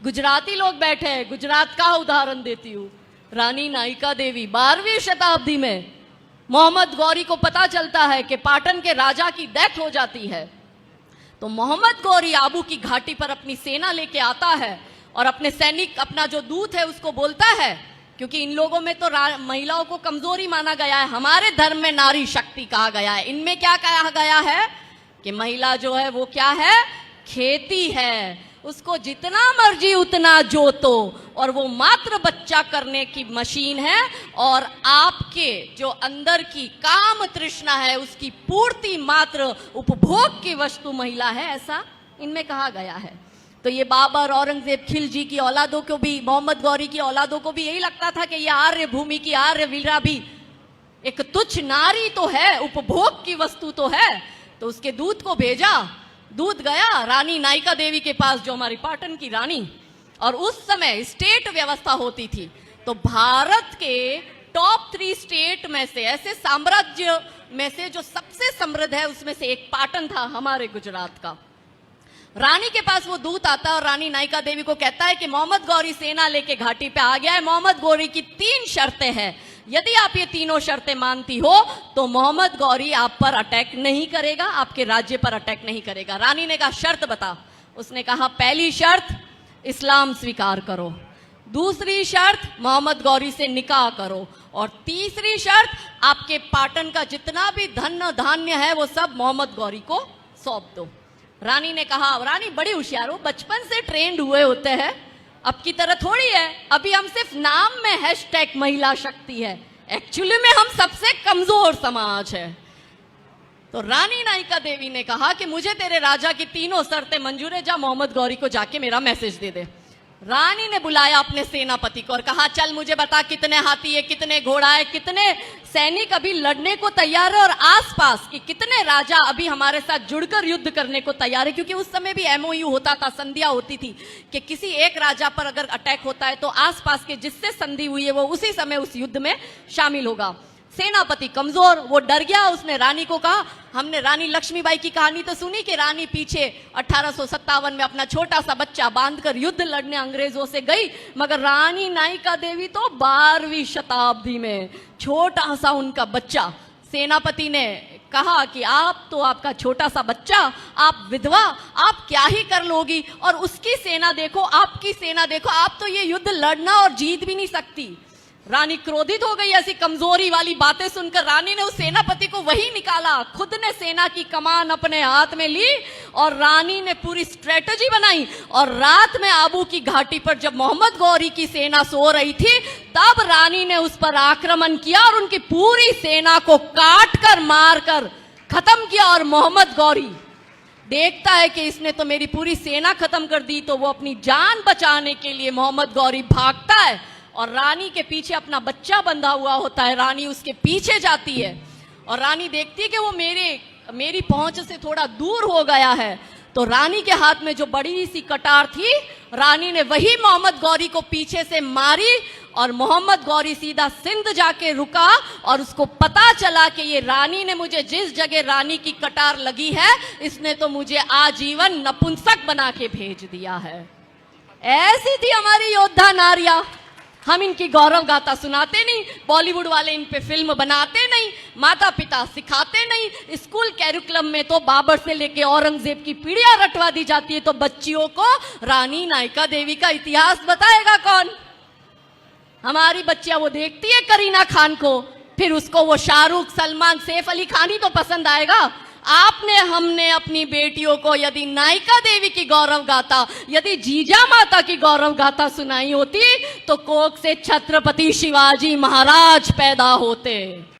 गुजराती लोग बैठे हैं, गुजरात का उदाहरण देती हूँ। रानी नायिका देवी 12वीं शताब्दी में मोहम्मद गौरी को पता चलता है कि पाटन के राजा की डेथ हो जाती है, तो मोहम्मद गौरी आबू की घाटी पर अपनी सेना लेके आता है और अपने सैनिक, अपना जो दूत है उसको बोलता है, क्योंकि इन लोगों में तो महिलाओं को कमजोरी माना गया है, हमारे धर्म में नारी शक्ति कहा गया है, इनमें क्या कहा गया है कि महिला जो है वो क्या है, खेती है, उसको जितना मर्जी उतना जोतो और वो मात्र बच्चा करने की मशीन है, और आपके जो अंदर की काम तृष्णा है उसकी पूर्ति मात्र उपभोग की वस्तु महिला है, ऐसा इनमें कहा गया है। तो ये बाबर, औरंगजेब, खिलजी की औलादों को भी, मोहम्मद गौरी की औलादों को भी यही लगता था कि ये आर्य भूमि की आर्य वीरा भी एक तुच्छ नारी तो है, उपभोग की वस्तु तो है। तो उसके दूत को भेजा, दूत गया रानी नायिका देवी के पास, जो हमारी पाटन की रानी, और उस समय स्टेट व्यवस्था होती थी, तो भारत के टॉप 3 स्टेट में से, ऐसे साम्राज्य में से जो सबसे समृद्ध है उसमें से एक पाटन था, हमारे गुजरात का। रानी के पास वो दूत आता है और रानी नायिका देवी को कहता है कि मोहम्मद गौरी सेना लेके घाटी पे आ गया है, मोहम्मद गौरी की 3 शर्तें हैं, यदि आप ये तीनों शर्तें मानती हो तो मोहम्मद गौरी आप पर अटैक नहीं करेगा, आपके राज्य पर अटैक नहीं करेगा। रानी ने कहा शर्त बता। उसने कहा पहली शर्त इस्लाम स्वीकार करो, दूसरी शर्त मोहम्मद गौरी से निकाह करो, और तीसरी शर्त आपके पाटन का जितना भी धन धान्य है वो सब मोहम्मद गौरी को सौंप दो। रानी ने कहा, रानी बड़ी होशियार हो, बचपन से ट्रेंड हुए होते हैं, अब की तरह थोड़ी है, अभी हम सिर्फ नाम में हैशटैग महिला शक्ति है, एक्चुअली में हम सबसे कमजोर समाज है। तो रानी नायिका देवी ने कहा कि मुझे तेरे राजा की तीनों शर्तें मंजूर है, जा मोहम्मद गौरी को जाके मेरा मैसेज दे दे। रानी ने बुलाया अपने सेनापति को और कहा चल मुझे बता कितने हाथी है, कितने घोड़ा है, कितने सैनिक अभी लड़ने को तैयार है, और आसपास कि कितने राजा अभी हमारे साथ जुड़कर युद्ध करने को तैयार है, क्योंकि उस समय भी MOU होता था, संधिया होती थी कि किसी एक राजा पर अगर अटैक होता है तो आसपास के जिससे संधि हुई है वो उसी समय उस युद्ध में शामिल होगा। सेनापति कमजोर, वो डर गया, उसने रानी को कहा, हमने रानी लक्ष्मीबाई की कहानी तो सुनी कि रानी पीछे 1857 में अपना छोटा सा बच्चा बांधकर युद्ध लड़ने अंग्रेजों से गई, मगर रानी नायिका देवी तो 12वीं शताब्दी में छोटा सा उनका बच्चा। सेनापति ने कहा कि आप तो, आपका छोटा सा बच्चा, आप विधवा, आप क्या ही कर लोगी, और उसकी सेना देखो, आपकी सेना देखो, आप तो ये युद्ध लड़ना और जीत भी नहीं सकती। रानी क्रोधित हो गई ऐसी कमजोरी वाली बातें सुनकर। रानी ने उस सेनापति को वही निकाला, खुद ने सेना की कमान अपने हाथ में ली और रानी ने पूरी स्ट्रेटजी बनाई, और रात में आबू की घाटी पर जब मोहम्मद गौरी की सेना सो रही थी तब रानी ने उस पर आक्रमण किया और उनकी पूरी सेना को काट कर मार कर खत्म किया। और मोहम्मद गौरी देखता है कि इसने तो मेरी पूरी सेना खत्म कर दी, तो वो अपनी जान बचाने के लिए मोहम्मद गौरी भागता है और रानी के पीछे अपना बच्चा बंधा हुआ होता है। रानी उसके पीछे जाती है और रानी देखती है कि वो मेरी पहुंच से थोड़ा दूर हो गया है, तो रानी के हाथ में जो बड़ी सी कटार थी, रानी ने वही मोहम्मद गौरी को पीछे से मारी, और मोहम्मद गौरी सीधा सिंध जाके रुका, और उसको पता चला कि ये रानी ने मुझे, जिस जगह रानी की कटार लगी है, इसने तो मुझे आजीवन नपुंसक बना के भेज दिया है। ऐसी थी हमारी योद्धा नारियां। हम इनकी गौरव गाथा सुनाते नहीं, बॉलीवुड वाले इन पे फिल्म बनाते नहीं, माता पिता सिखाते नहीं, स्कूल कैरिकुलम में तो बाबर से लेके औरंगजेब की पीढ़ियां रटवा दी जाती है, तो बच्चियों को रानी नायिका देवी का इतिहास बताएगा कौन? हमारी बच्चियां वो देखती है करीना खान को, फिर उसको वो शाहरुख, सलमान, सैफ अली खान ही तो पसंद आएगा। आपने, हमने अपनी बेटियों को यदि नायिका देवी की गौरव गाथा, यदि जीजा माता की गौरव गाथा सुनाई होती तो कोख से छत्रपति शिवाजी महाराज पैदा होते।